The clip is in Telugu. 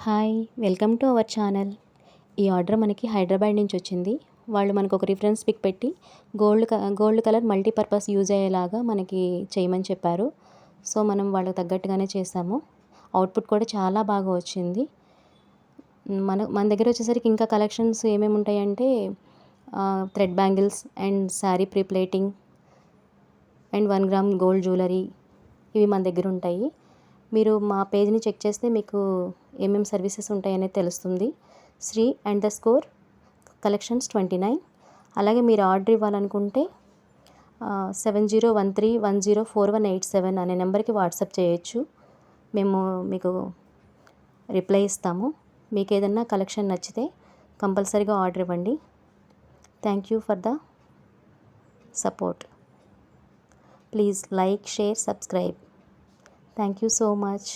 Hi, welcome to our channel. ఈ ఆర్డర్ మనకి హైదరాబాద్ నుంచి వచ్చింది. వాళ్ళు మనకు ఒక రిఫరెన్స్ పిక్ పెట్టి గోల్డ్ కలర్ మల్టీపర్పస్ యూజ్ అయ్యేలాగా మనకి చేయమని చెప్పారు. సో మనం వాళ్ళకి తగ్గట్టుగానే చేసాము. అవుట్పుట్ కూడా చాలా బాగా వచ్చింది. మన దగ్గర వచ్చేసరికి ఇంకా కలెక్షన్స్ ఏమేమి ఉంటాయంటే thread bangles and sari pre-pleating and 1 gram gold jewellery ఇవి మన దగ్గర ఉంటాయి. మీరు మా పేజ్ని చెక్ చేస్తే మీకు ఏమేమి సర్వీసెస్ ఉంటాయనేది తెలుస్తుంది. శ్రీ_కలెక్షన్స్ 29. అలాగే మీరు ఆర్డర్ ఇవ్వాలనుకుంటే 7013104187 అనే నెంబర్కి వాట్సాప్ చేయొచ్చు. మేము మీకు రిప్లై ఇస్తాము. మీకు ఏదన్నా కలెక్షన్ నచ్చితే కంపల్సరీగా ఆర్డర్ ఇవ్వండి. Thank you for the support. Please like, share, subscribe. Thank you so much.